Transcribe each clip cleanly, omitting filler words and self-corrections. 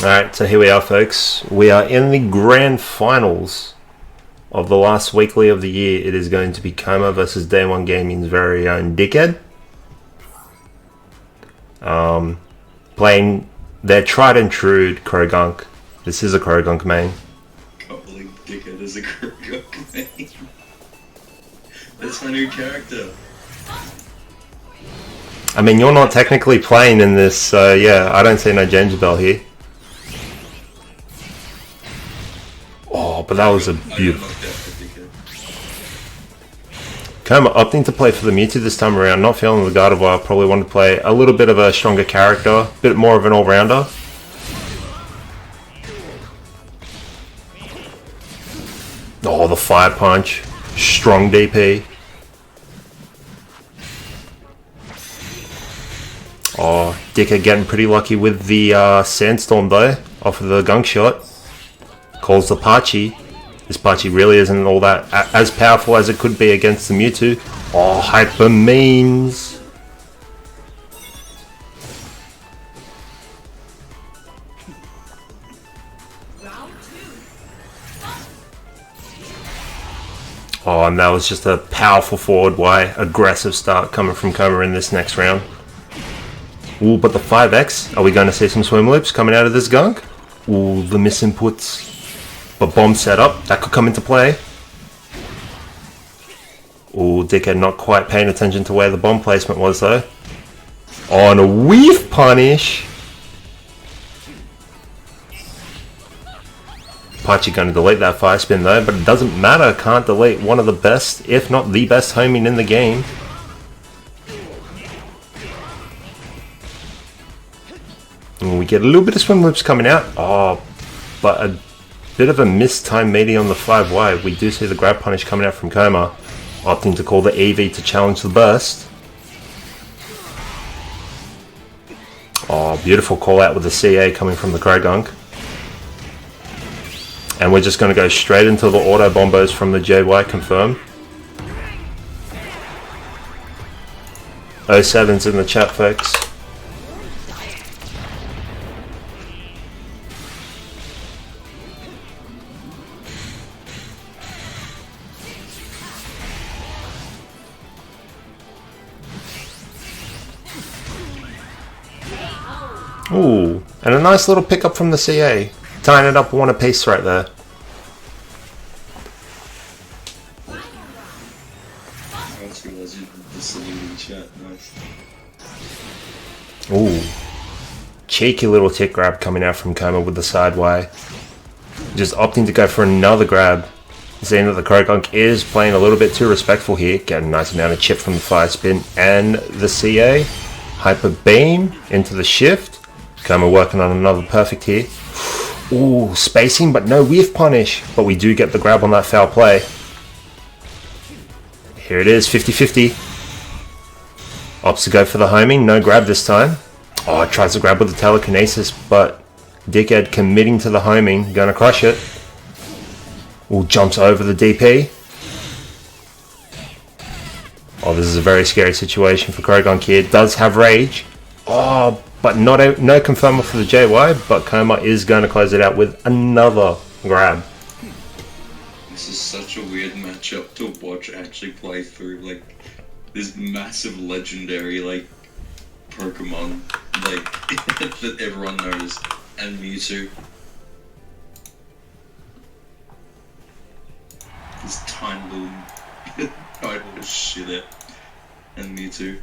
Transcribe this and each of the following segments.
Alright, so here we are, folks. We are in the grand finals of the last weekly of the year. It is going to be Koma versus D1 Gaming's very own Dickhead. Playing their tried and true Krogunk. This is a Krogunk main. Can't believe Dickhead is a Krogunk main. That's my new character. I mean, you're not technically playing in this, so yeah, I don't see no Jamesibell here. Oh, but that was a beautiful... Koma opting to play for the Mewtwo this time around, not feeling the Gardevoir, probably wanted to play a little bit of a stronger character, a bit more of an all-rounder. Oh, the Fire Punch, strong DP. Oh, Dicker getting pretty lucky with the Sandstorm though, off of the Gunk Shot. Calls the Pachi. This Pachi really isn't all that as powerful as it could be against the Mewtwo. Oh, Hyper Means. Oh, and that was just a powerful forward Y, aggressive start coming from Koma in this next round. Ooh, but the 5X, are we going to see some swim loops coming out of this Gunk? Ooh, the misinputs. But bomb setup, that could come into play. Ooh, Dickhead not quite paying attention to where the bomb placement was though. Oh, and a Weave Punish! Pachi going to delete that fire spin though, but it doesn't matter, can't delete one of the best, if not the best homing in the game. And we get a little bit of swim loops coming out. Oh, but a bit of a mistimed meaty on the 5Y. We do see the grab punish coming out from Koma, opting to call the EV to challenge the burst. Oh, beautiful call out with the CA coming from the Krogunk. And we're just going to go straight into the auto bombos from the JY confirm. 07's in the chat, folks. Ooh, and a nice little pickup from the CA. Tying it up one apiece right there. Ooh. Cheeky little tick grab coming out from Koma with the side Y. Just opting to go for another grab. Seeing that the Krogunk is playing a little bit too respectful here. Getting a nice amount of chip from the fire spin and the CA. Hyper Beam into the shift. Koma working on another perfect here. Ooh, spacing, but no Weave Punish. But we do get the grab on that foul play. Here it is, 50-50. Opts to go for the homing, no grab this time. Oh, it tries to grab with the telekinesis, but Dickhead committing to the homing, gonna crush it. Ooh, jumps over the DP. Oh, this is a very scary situation for Krogunk here. Does have rage. Oh, but no confirmer for the JY, but Koma is going to close it out with another grab. This is such a weird matchup to watch actually play through, like, this massive legendary, like, Pokemon, like, that everyone knows, and Mewtwo. This tiny little shit and Mewtwo.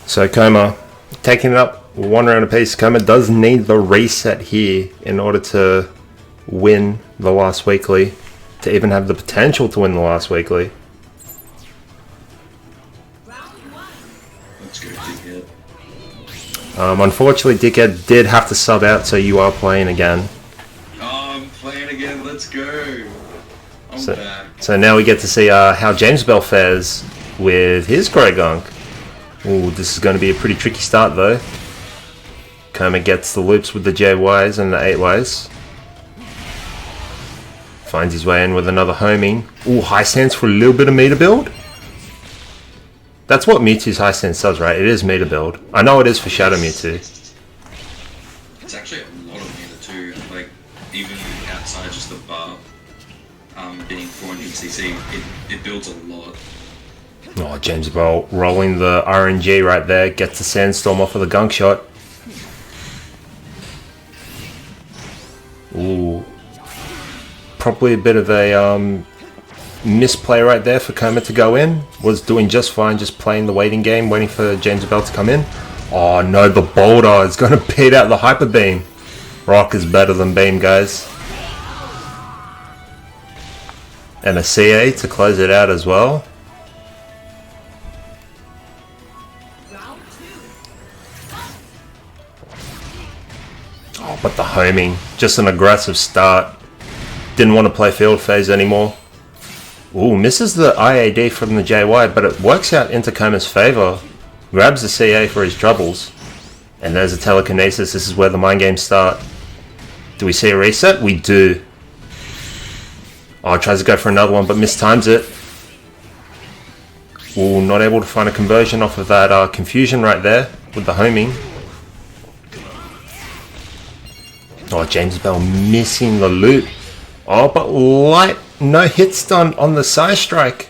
So Koma taking it up one round apiece. Koma does need the reset here in order to win the last weekly, to even have the potential to win the last weekly. Let's go, Dickhead. Unfortunately, Dickhead did have to sub out, so you are playing again. Oh, I'm playing again. Let's go. I'm back. So now we get to see how Jamesibell fares with his Krogunk. Ooh, this is going to be a pretty tricky start though. Koma gets the loops with the JYs and the 8Ys. Finds his way in with another homing. Ooh, high stance for a little bit of meter build. That's what Mewtwo's high stance does, right? It is meter build. I know it is for Shadow Mewtwo. It's actually a lot of meter too. Like even outside just the bar, being 400cc, it builds a lot. Oh, Jamesibell rolling the RNG right there. Gets the Sandstorm off of the gunk shot. Ooh. Probably a bit of a misplay right there for Koma to go in. Was doing just fine, just playing the waiting game, waiting for Jamesibell to come in. Oh no, the Boulder is going to beat out the Hyper Beam. Rock is better than Beam, guys. And a CA to close it out as well. Oh, but the homing. Just an aggressive start. Didn't want to play field phase anymore. Ooh, misses the IAD from the JY, but it works out into Koma's favor. Grabs the CA for his troubles. And there's a telekinesis. This is where the mind games start. Do we see a reset? We do. Oh, tries to go for another one, but mistimes it. Ooh, not able to find a conversion off of that confusion right there with the homing. Oh, Jamesibell missing the loop. Oh, but light. No hit stun on the side strike.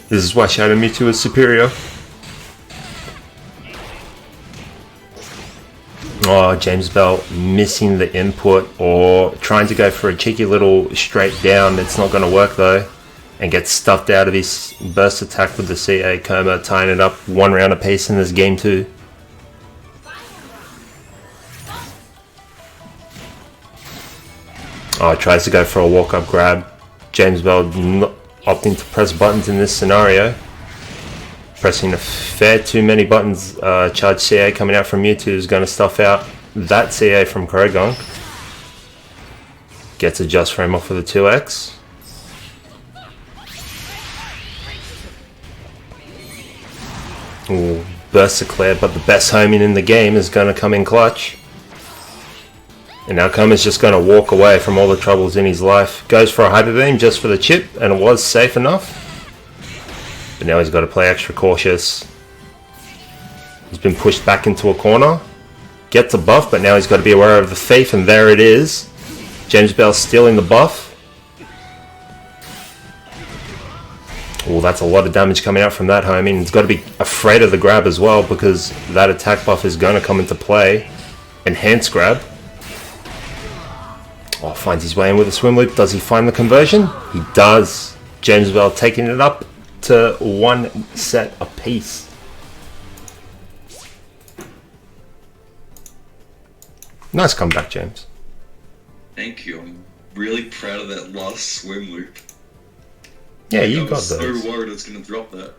This is why Shadow Mewtwo is superior. Oh, Jamesibell missing the input or trying to go for a cheeky little straight down. It's not going to work though. And gets stuffed out of his burst attack with the CA. Koma tying it up 1 round apiece in this game too. Oh, tries to go for a walk-up grab. Jamesibell opting to press buttons in this scenario. Pressing a fair too many buttons. Charge CA coming out from Mewtwo is going to stuff out that CA from Krogunk. Gets a just frame off of the 2x. Ooh, burst declared, but the best homing in the game is going to come in clutch. And now Koma's just going to walk away from all the troubles in his life. Goes for a Hyper Beam just for the chip, and it was safe enough. But now he's got to play extra cautious. He's been pushed back into a corner. Gets a buff, but now he's got to be aware of the Thief, and there it is. Jamesibell stealing the buff. Oh, that's a lot of damage coming out from that homing. He's got to be afraid of the grab as well, because that attack buff is going to come into play. Enhanced grab. Oh, finds his way in with a swim loop. Does he find the conversion? He does. Jamesibell taking it up to 1 set apiece. Nice comeback, James. Thank you. I'm really proud of that last swim loop. Yeah, you got those. I was so those. worried I was going to drop that.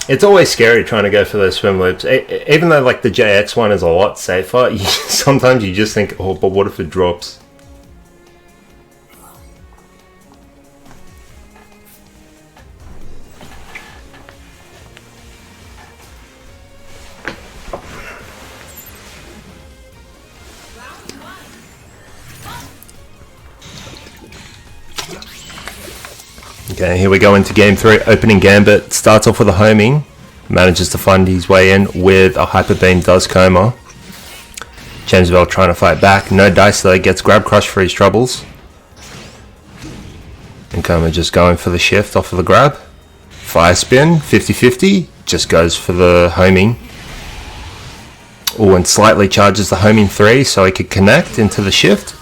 It's always scary trying to go for those swim loops. Even though like the JX one is a lot safer, sometimes you just think, oh, but what if it drops? Okay, here we go into game 3. Opening Gambit. Starts off with a homing. Manages to find his way in with a Hyper Beam. Does Koma. Jamesibell trying to fight back. No dice though. Gets Grab Crush for his troubles. And Koma just going for the shift off of the grab. Fire Spin. 50-50. Just goes for the homing. Oh, and slightly charges the homing 3 so he could connect into the shift.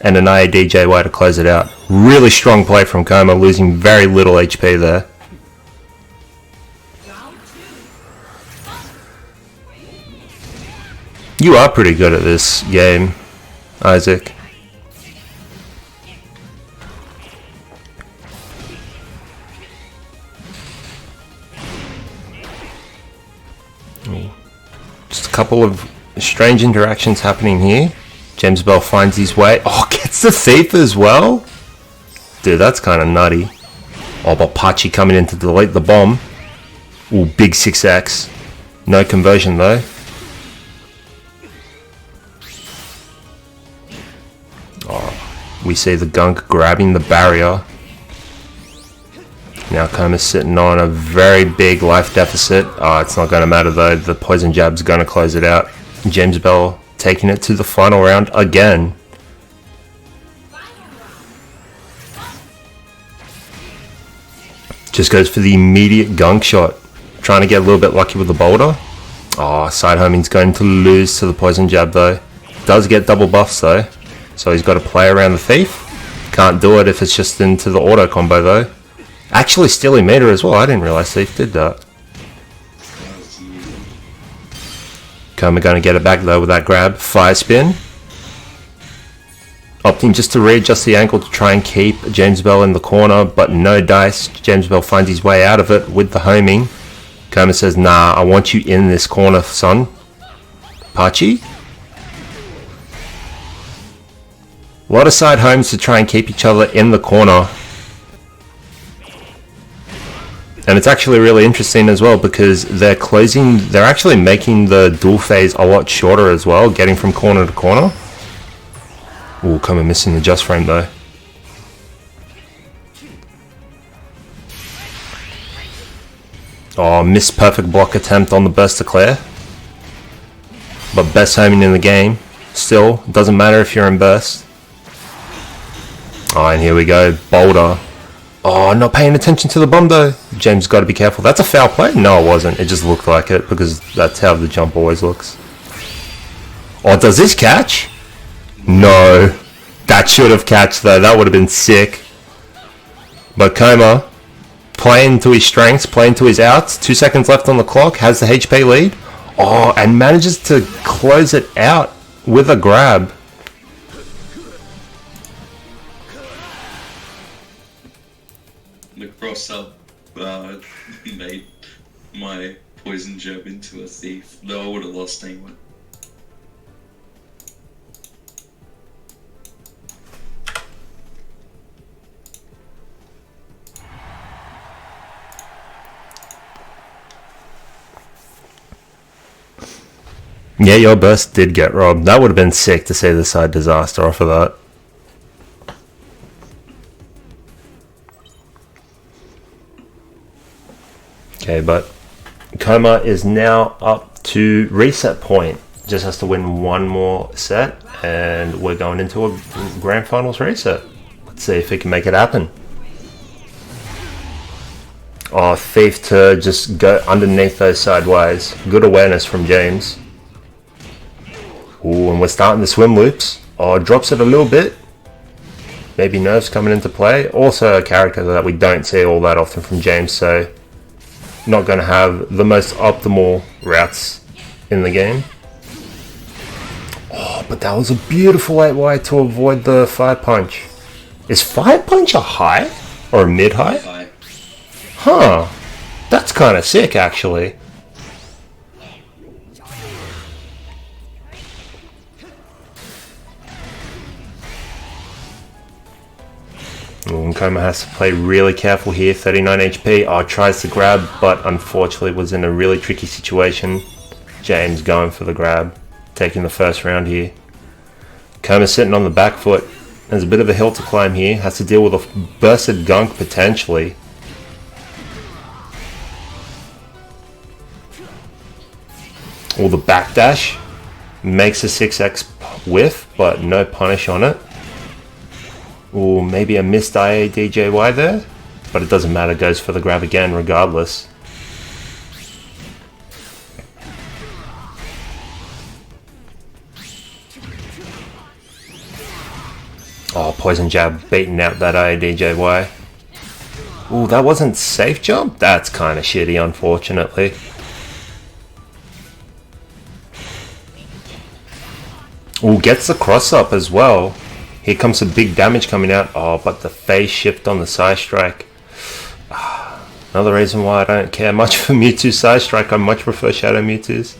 And an IAD-JY to close it out. Really strong play from Koma, losing very little HP there. You are pretty good at this game, Isaac. Just a couple of strange interactions happening here. Jamesibell finds his way. Oh, gets the Thief as well? Dude, that's kind of nutty. Oh, but Pachi coming in to delete the bomb. Ooh, big 6x. No conversion though. Oh, we see the Gunk grabbing the barrier. Now Koma's sitting on a very big life deficit. It's not going to matter though. The poison jab's going to close it out. Jamesibell taking it to the final round again. Just goes for the immediate gunk shot. Trying to get a little bit lucky with the boulder. Side homing's going to lose to the poison jab though. Does get double buffs though. So he's got to play around the thief. Can't do it if it's just into the auto combo though. Actually stealing meter as well. I didn't realize thief did that. Koma going to get it back though with that grab. Fire spin. Opting just to readjust the ankle to try and keep Jamesibell in the corner, but no dice. Jamesibell finds his way out of it with the homing. Koma says, nah, I want you in this corner, son. Pachi. A lot of side homes to try and keep each other in the corner. And it's actually really interesting as well because they're actually making the duel phase a lot shorter as well, getting from corner to corner. Ooh, Koma missing the just frame though. Missed perfect block attempt on the burst declare. But best homing in the game. Still, doesn't matter if you're in burst. And here we go, boulder. Not paying attention to the bomb though. James got to be careful. That's a foul play? No, it wasn't. It just looked like it because that's how the jump always looks. Does this catch? No. That should have catched though. That would have been sick. But Koma, playing to his strengths, playing to his outs. 2 seconds left on the clock. Has the HP lead. And manages to close it out with a grab. The cross-up made my poison jab into a thief, though I would have lost anyway. Yeah, your burst did get robbed. That would have been sick to see the side disaster off of that. Okay, but Koma is now up to reset point. Just has to win one more set, and we're going into a grand finals reset. Let's see if he can make it happen. Thief to just go underneath those sideways. Good awareness from James. And we're starting the swim loops. Drops it a little bit. Maybe nerves coming into play. Also a character that we don't see all that often from James, so not going to have the most optimal routes in the game. But that was a beautiful 8Y to avoid the fire punch. Is fire punch a high or a mid high? High. Huh. That's kind of sick actually. And Koma has to play really careful here. 39 HP. Tries to grab, but unfortunately was in a really tricky situation. James going for the grab, taking the first round here. Koma sitting on the back foot. There's a bit of a hill to climb here. Has to deal with a bursted gunk potentially. The backdash makes a 6x whiff, but no punish on it. Maybe a missed DJY there, but it doesn't matter, goes for the grab again regardless. Poison jab beating out that DJY. That wasn't safe jump? That's kind of shitty, unfortunately. Gets the cross up as well. Here comes some big damage coming out. But the phase shift on the side strike. Another reason why I don't care much for Mewtwo side strike. I much prefer Shadow Mewtwo's.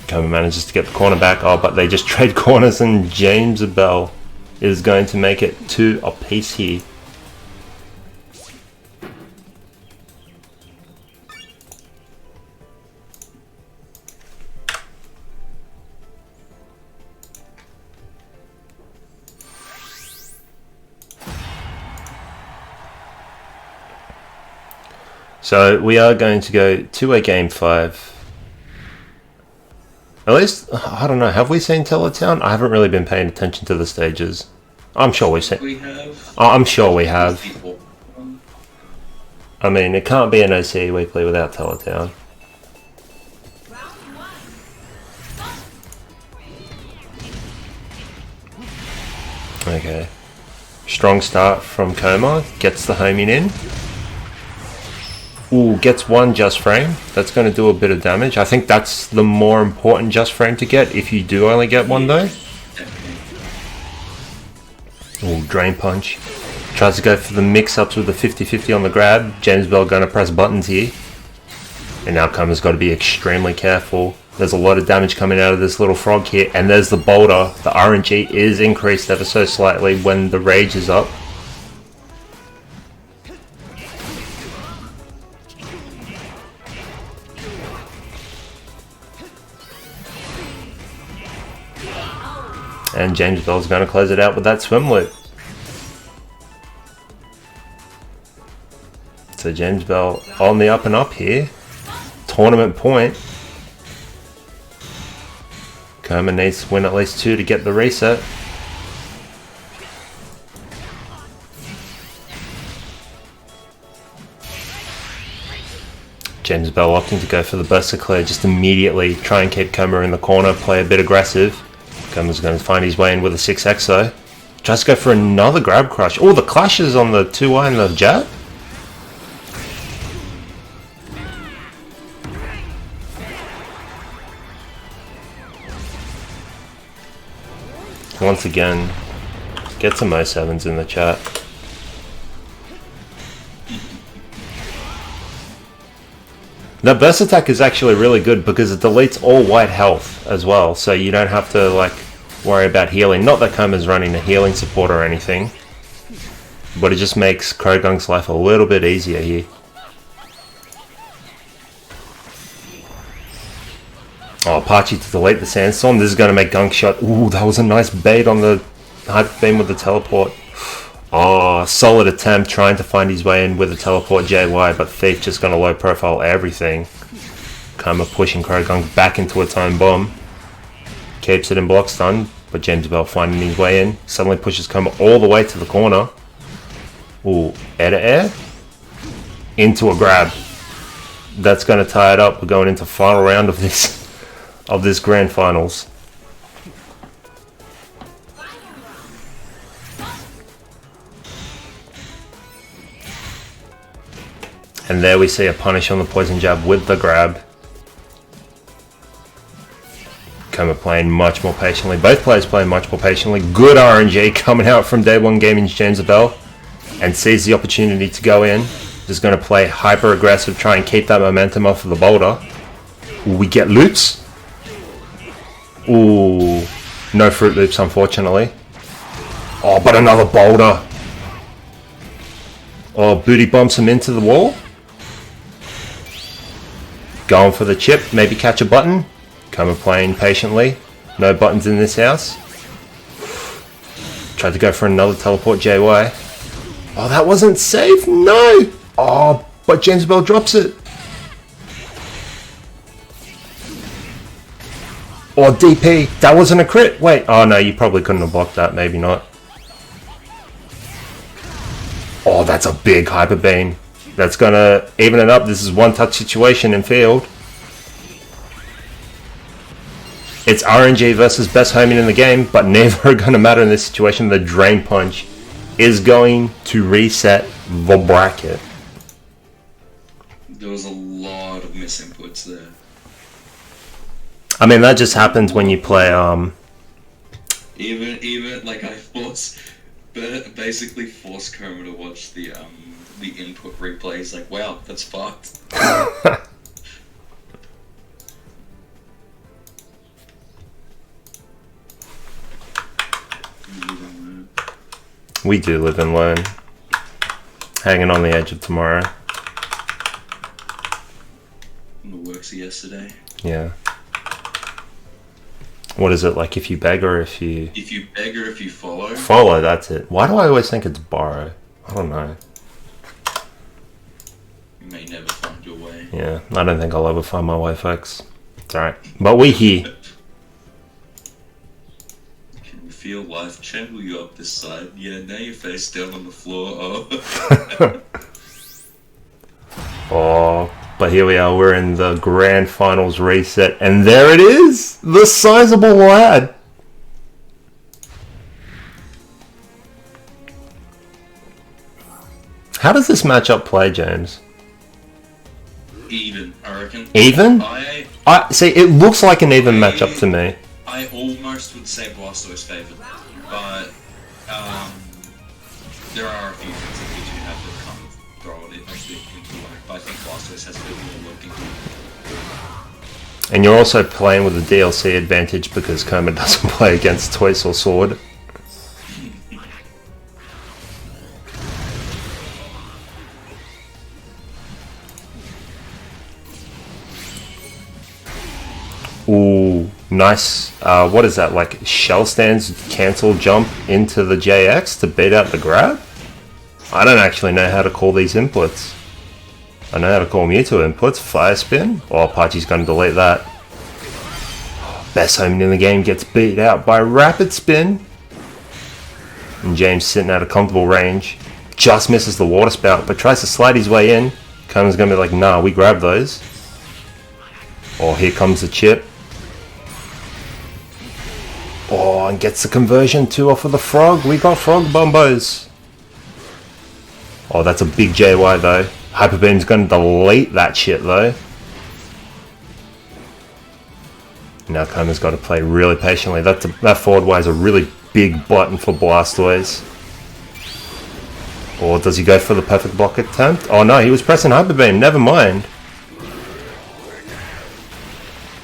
Koma manages to get the corner back. But they just trade corners, and Jamesibell is going to make it 2 apiece here. So we are going to go to a game 5. At least, I don't know, have we seen Teletown? I haven't really been paying attention to the stages. I'm sure we've seen... We have. I'm sure we have. I mean, it can't be an OCE weekly without Teletown. Okay. Strong start from Koma. Gets the homing in. Ooh, gets one just frame. That's going to do a bit of damage. I think that's the more important just frame to get if you do only get one though. Ooh, drain punch. Tries to go for the mix-ups with the 50-50 on the grab. Jamesibell going to press buttons here. And now Koma's got to be extremely careful. There's a lot of damage coming out of this little frog here. And there's the boulder. The RNG is increased ever so slightly when the rage is up. And Jamesibell's going to close it out with that swim loop. So Jamesibell on the up and up here. Tournament point. Koma needs to win at least 2 to get the reset. Jamesibell opting to go for the Burster Clear just immediately. Try and keep Koma in the corner, play a bit aggressive. Koma's going to find his way in with a 6x though. Tries to go for another grab crush. Oh, the clashes on the 2i and the jab. Once again, get some O7s in the chat. That burst attack is actually really good because it deletes all white health as well, so you don't have to like worry about healing. Not that Koma's running a healing support or anything, but it just makes Krogung's life a little bit easier here. Oh, Apache to delete the Sandstorm. This is going to make Gunk Shot. Ooh, that was a nice bait on the Hyper Beam with the teleport. Oh, solid attempt trying to find his way in with the teleport JY, but Thief just going to low profile everything. Koma pushing Krogunk back into its own bomb. Keeps it in block stun, but Jamesibell finding his way in. Suddenly pushes Koma all the way to the corner. Ooh, air to air. Into a grab. That's going to tie it up. We're going into final round of this grand finals. And there we see a punish on the poison jab with the grab. Koma playing much more patiently. Both players playing much more patiently. Good RNG coming out from D1 Gaming's Jamesibell. And sees the opportunity to go in. Just going to play hyper aggressive, try and keep that momentum off of the boulder. Ooh, we get loops. Ooh, no fruit loops unfortunately. Oh, but another boulder. Oh, booty bumps him into the wall. Going for the chip, maybe catch a button. Koma playing patiently. No buttons in this house. Tried to go for another teleport JY. Oh, that wasn't safe. No. Oh, but Jamesibell drops it. Or DP. That wasn't a crit. Wait. Oh, no, you probably couldn't have blocked that. Maybe not. Oh, that's a big hyper beam. That's going to even it up. This is one touch situation in field. It's RNG versus best homing in the game, but neither are going to matter in this situation. The drain punch is going to reset the bracket. There was a lot of misinputs there. I mean, that just happens when you play, Even like I basically forced Koma to watch the input replays. Like, wow, that's fucked. We do live and learn. Hanging on the edge of tomorrow. The works of yesterday. Yeah. What is it like if you beg or if you... If you beg or if you follow? Follow, that's it. Why do I always think it's borrow? I don't know. You may never Yeah, I don't think I'll ever find my way, folks. It's alright. But we here. Can you feel life channel you up this side? Yeah, now you're face down on the floor. Oh. Oh, but here we are. We're in the grand finals reset. And there it is! The sizable lad! How does this matchup play, James? Even, I reckon. Even? I see. It looks like an even matchup to me. I almost would say Blastoise favored, but there are a few things that we do have that kind of throw it into whack. But I think Blastoise has a bit more working. And you're also playing with a DLC advantage because Koma doesn't play against Toys or Sword. Ooh, nice. What is that, like shell stands cancel jump into the JX to beat out the grab? I don't actually know how to call these inputs. I know how to call Mewtwo inputs. Fire spin. Oh, Apache's going to delete that. Best homing in the game gets beat out by rapid spin. And James sitting at a comfortable range. Just misses the water spout, but tries to slide his way in. Koma's going to be like, nah, we grab those. Oh, here comes the chip. Oh, and gets the conversion too off of the frog. We got frog bombos. Oh, that's a big JY though. Hyper Beam's going to delete that shit though. Now Koma's got to play really patiently. That forward Y is a really big button for Blastoise. Or does he go for the perfect block attempt? Oh no, he was pressing Hyper Beam. Never mind.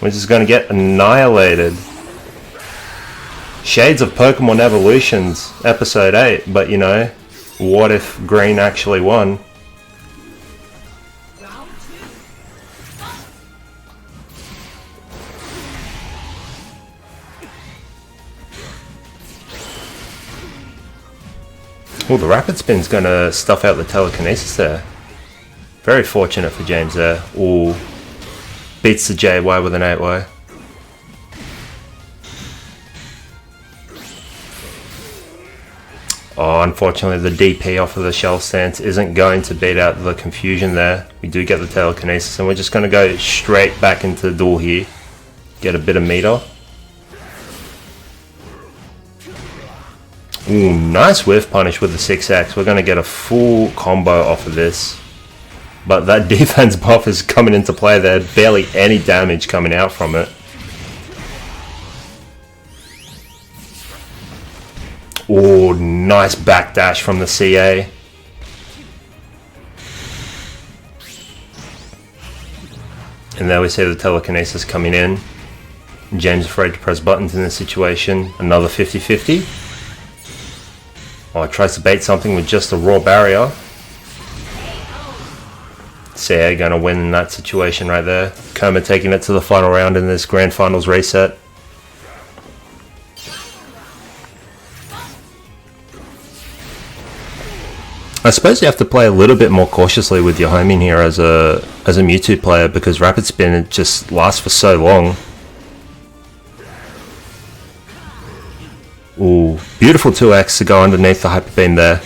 We're just going to get annihilated. Shades of Pokemon Evolutions, Episode 8, but you know, what if Green actually won? Well, the Rapid Spin's going to stuff out the Telekinesis there. Very fortunate for James there. Ooh, beats the JY with an 8Y. Oh, unfortunately the DP off of the shell stance isn't going to beat out the confusion there. We do get the Telekinesis and we're just going to go straight back into the duel here. Get a bit of meter. Ooh, nice whiff punish with the 6X. We're going to get a full combo off of this. But that defense buff is coming into play there. Barely any damage coming out from it. Oh, nice backdash from the CA. And there we see the Telekinesis coming in. James afraid to press buttons in this situation. Another 50-50. Oh, tries to bait something with just a raw barrier. CA going to win in that situation right there. Koma taking it to the final round in this Grand Finals reset. I suppose you have to play a little bit more cautiously with your homing here as a Mewtwo player because Rapid Spin it just lasts for so long. Ooh, beautiful 2X to go underneath the Hyper Beam there.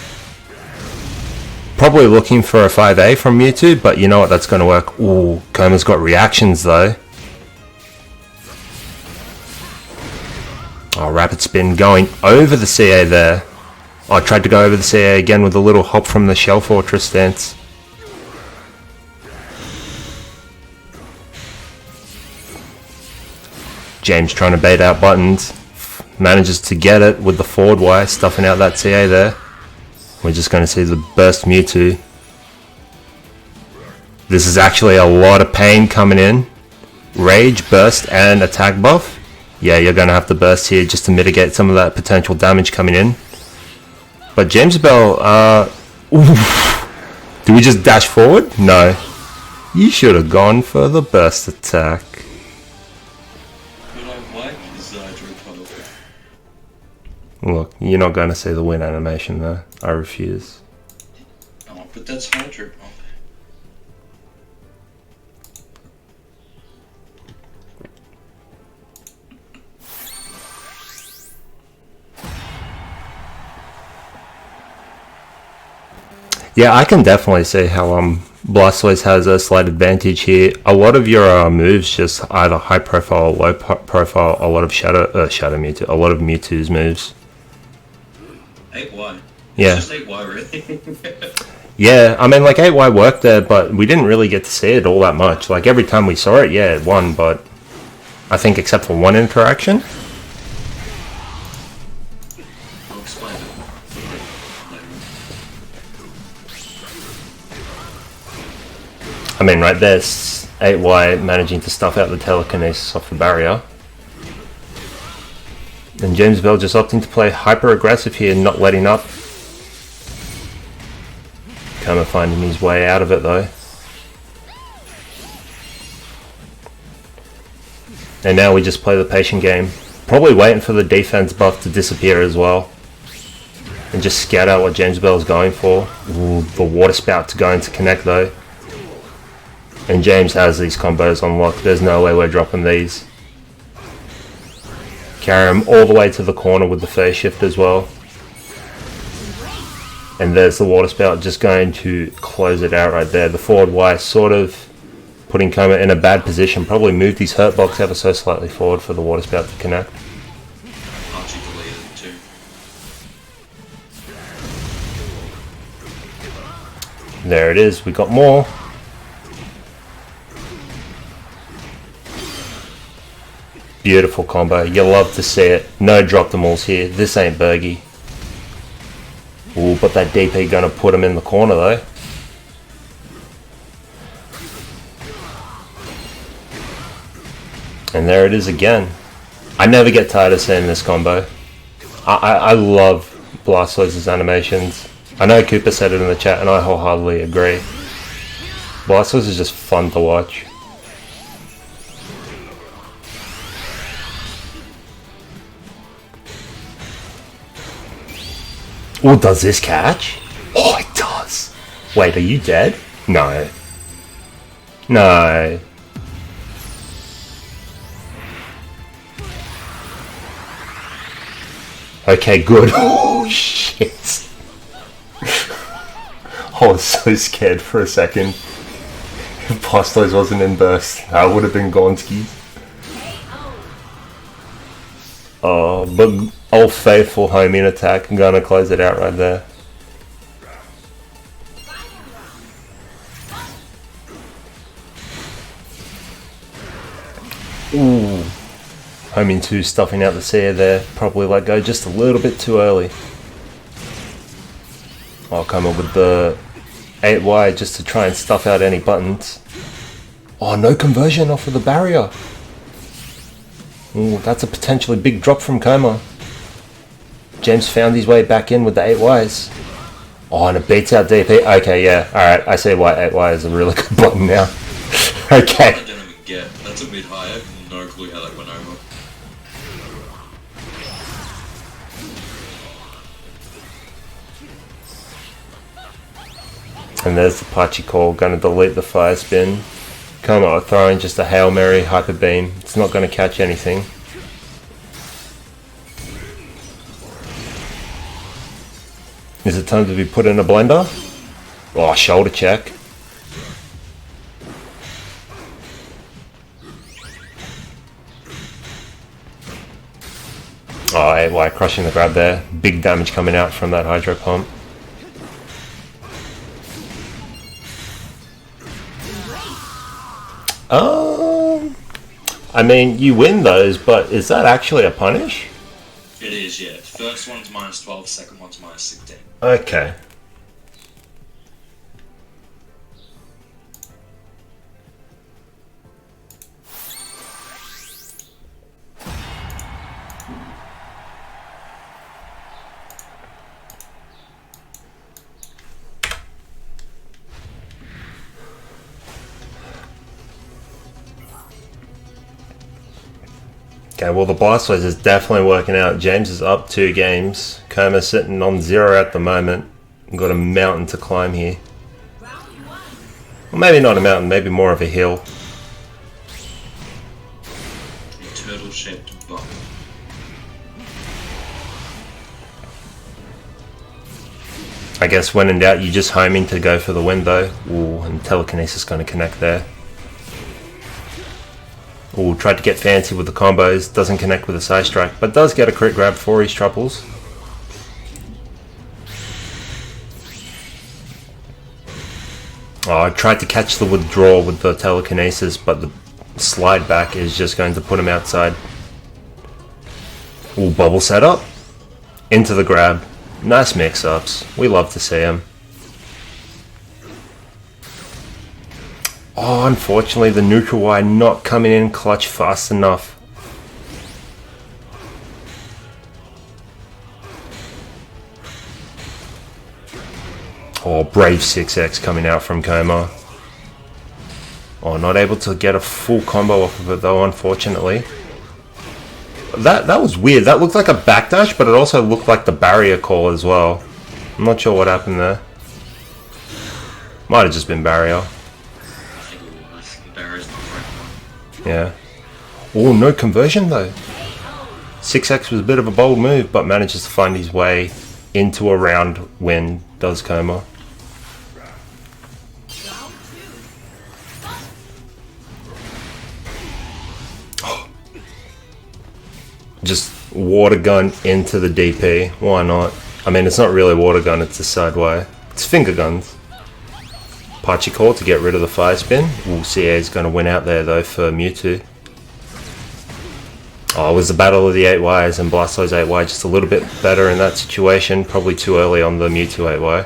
Probably looking for a 5A from Mewtwo, but you know what, that's going to work. Ooh, Koma's got reactions though. Oh, Rapid Spin going over the CA there. Oh, I tried to go over the CA again with a little hop from the Shell Fortress stance. James trying to bait out buttons. Manages to get it with the forward Y, stuffing out that CA there. We're just going to see the burst Mewtwo. This is actually a lot of pain coming in. Rage, burst, and attack buff. Yeah, you're going to have to burst here just to mitigate some of that potential damage coming in. But Jamesibell, do we just dash forward? No. You should have gone for the burst attack. But I like Hydro Pole. Look, you're not going to see the win animation though. I refuse. Oh, but that's Hydro Pole. Yeah, I can definitely see how Blastoise has a slight advantage here. A lot of your moves just either high profile or low profile. A lot of Shadow Mewtwo, a lot of Mewtwo's moves. 8Y. Yeah. It's just 8Y, really. Yeah, I mean, like 8Y worked there, but we didn't really get to see it all that much. Like every time we saw it, yeah, it won, but I think except for one interaction. I'll explain it later. I mean, right there's 8Y managing to stuff out the telekinesis off the barrier. And Jamesibell just opting to play hyper aggressive here, not letting up. Koma finding his way out of it though. And now we just play the patient game. Probably waiting for the defense buff to disappear as well. And just scout out what Jamesibell is going for. Ooh, the water spout to go into connect though. And James has these combos unlocked. There's no way we're dropping these. Carry him all the way to the corner with the phase shift as well. And there's the water spout just going to close it out right there. The forward Y sort of putting Koma in a bad position. Probably moved his hurt box ever so slightly forward for the water spout to connect. Archie deleted it too. There it is. We got more. Beautiful combo. You love to see it. No drop them alls here. This ain't Bergie. Ooh, but that DP gonna put him in the corner though. And there it is again. I never get tired of seeing this combo. I love Blastoise's animations. I know Cooper said it in the chat and I wholeheartedly agree. Blastoise is just fun to watch. Oh, does this catch? Oh, it does. Wait, are you dead? No. No. Okay, good. Oh, shit. I was so scared for a second. If Blastoise wasn't in burst, that would have been Gonski. Oh, but old faithful homing attack. I'm gonna close it out right there. Ooh. Homing 2 stuffing out the seer there. Probably let go just a little bit too early. I'll come up with the 8Y just to try and stuff out any buttons. Oh, no conversion off of the barrier. Ooh, that's a potentially big drop from Koma. James found his way back in with the 8Ys. Oh, and it beats out DP. Okay, yeah. Alright, I see why 8Y is a really good button now. Okay. I don't even get. That's a mid-high. I have no clue how that went over. And there's the Pachi call. Gonna delete the fire spin. Koma throwing just a Hail Mary Hyper Beam. It's not gonna catch anything. Is it time to be put in a blender? Oh, shoulder check. Oh, 8Y crushing the grab there. Big damage coming out from that Hydro Pump. I mean, you win those, but is that actually a punish? It is, yeah. First one's minus 12, second one's minus 16. Okay. Okay, well the Blastoise is definitely working out. James is up 2 games. Koma's sitting on 0 at the moment. We've got a mountain to climb here. Well, maybe not a mountain, maybe more of a hill. A turtle-shaped bump. I guess when in doubt, you just homing to go for the win though. Ooh, and telekinesis going to connect there. Ooh, tried to get fancy with the combos, doesn't connect with a side strike, but does get a crit grab for his triples. Oh, I tried to catch the withdrawal with the telekinesis, but the slide back is just going to put him outside. Ooh, bubble setup. Into the grab. Nice mix-ups. We love to see them. Oh, unfortunately, the neutral Y not coming in clutch fast enough. Oh, brave 6X coming out from Koma. Oh, not able to get a full combo off of it though, unfortunately. That was weird. That looked like a backdash, but it also looked like the barrier call as well. I'm not sure what happened there. Might have just been barrier. Yeah. Oh, no conversion though. 6X was a bit of a bold move, but manages to find his way into a round win, does Koma. Just water gun into the DP. Why not? I mean, it's not really water gun, it's a side way. It's finger guns. Pachi call to get rid of the fire spin. OCE is going to win out there though for Mewtwo. Oh, it was the battle of the 8Ys, and Blastoise 8Y just a little bit better in that situation. Probably too early on the Mewtwo 8Y.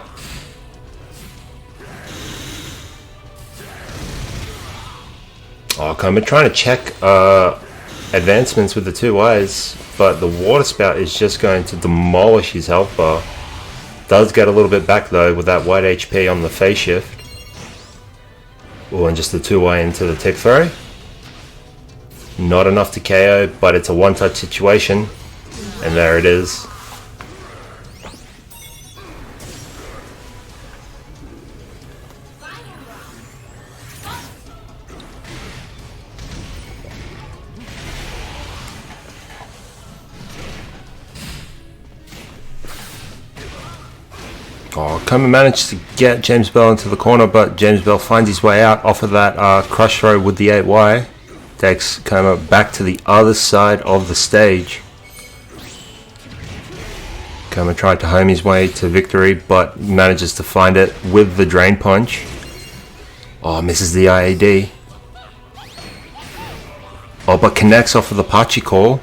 Oh, Koma trying to check advancements with the 2Ys, but the water spout is just going to demolish his health bar. Does get a little bit back though with that white HP on the phase shift. Oh, and just the 2Y into the tick throw. Not enough to KO, but it's a one-touch situation. And there it is. Oh, Koma managed to get Jamesibell into the corner, but Jamesibell finds his way out off of that crush throw with the 8Y. Takes Koma back to the other side of the stage. Koma tried to home his way to victory, but manages to find it with the Drain Punch. Oh, misses the IAD. Oh, but connects off of the Pachi call.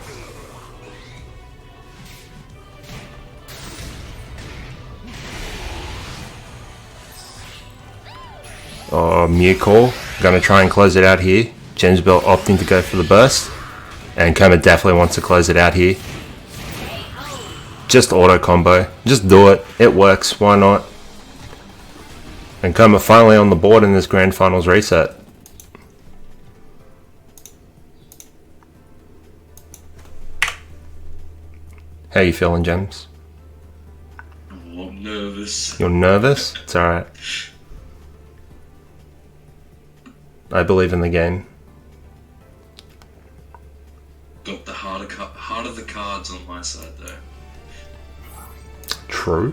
Oh, Mew call. Gonna try and close it out here. Jamesibell opting to go for the burst. And Koma definitely wants to close it out here. Just auto combo. Just do it. It works. Why not? And Koma finally on the board in this grand finals reset. How you feeling, James? Oh, I'm nervous. You're nervous? It's alright. I believe in the game. Got the heart of the cards on my side though. True.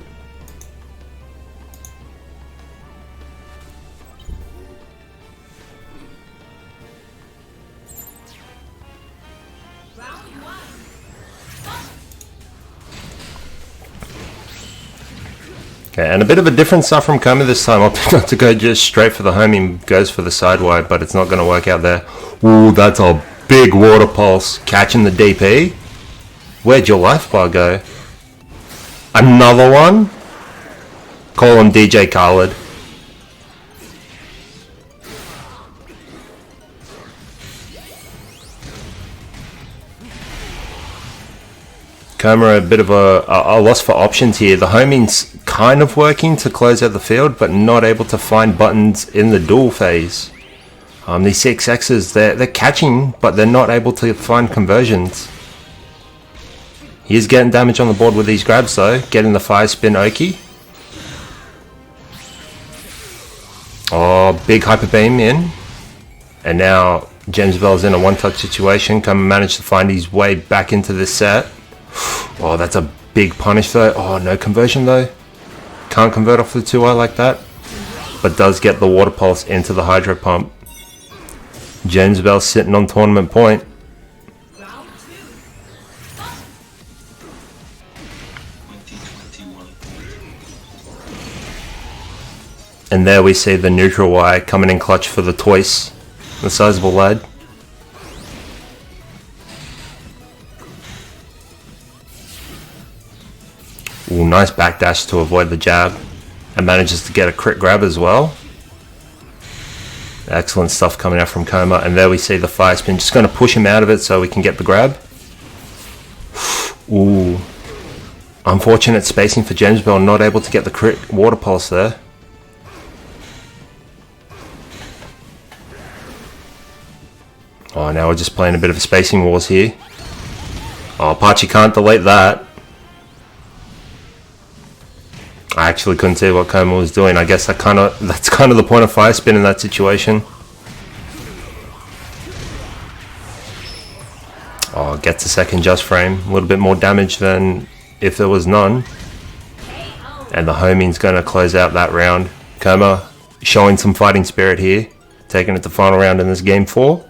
Okay, and a bit of a different stuff from Koma this time. Opting not to go just straight for the homing, goes for the side wide, but it's not going to work out there. Ooh, that's a big water pulse. Catching the DP. Where'd your life bar go? Another one? Call him DJ Khaled. Koma a bit of a loss for options here. The homing's kind of working to close out the field, but not able to find buttons in the duel phase. These 6Xs, they're catching, but they're not able to find conversions. He is getting damage on the board with these grabs though, getting the fire spin Oki. Oh, big hyper beam in. And now Jamesibell's in a one-touch situation. Koma managed to find his way back into this set. Oh, that's a big punish though. Oh, no conversion though. can't convert off the 2i like that, but does get the water pulse into the hydro pump. Jamesibell sitting on tournament point. And there we see the neutral Y coming in clutch for the twice, the sizable lad. Ooh, nice backdash to avoid the jab, and manages to get a crit grab as well. Excellent stuff coming out from Koma, and there we see the fire spin, just going to push him out of it so we can get the grab. Ooh, unfortunate spacing for Jamesibell, not able to get the crit water pulse there. Oh, now we're just playing a bit of a spacing wars here. Oh, Apache can't delete that. I actually couldn't see what Koma was doing. I guess that's kind of the point of fire spin in that situation. Oh, gets a second just frame. A little bit more damage than if there was none. And the homing's going to close out that round. Koma showing some fighting spirit here. Taking it to final round in this game 4.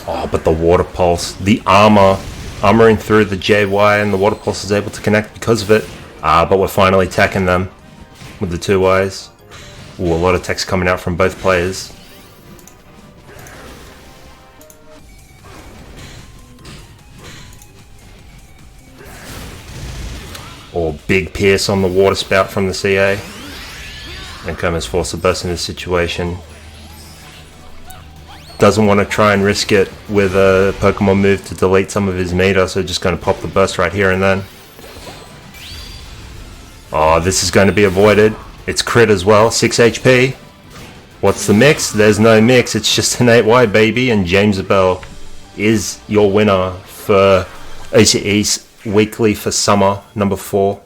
Oh, but the water pulse, the armoring through the JY, and the water pulse is able to connect because of it. But we're finally attacking them with the 2Ys. Ooh, a lot of text coming out from both players. Or big pierce on the water spout from the CA. And Koma's forced to burst in this situation. Doesn't want to try and risk it with a Pokemon move to delete some of his meter, so just going to pop the burst right here and then. Oh, this is going to be avoided. It's crit as well, 6 HP. What's the mix? There's no mix, it's just an 8Y baby, and Jamesibell is your winner for OCE's weekly for summer number 4.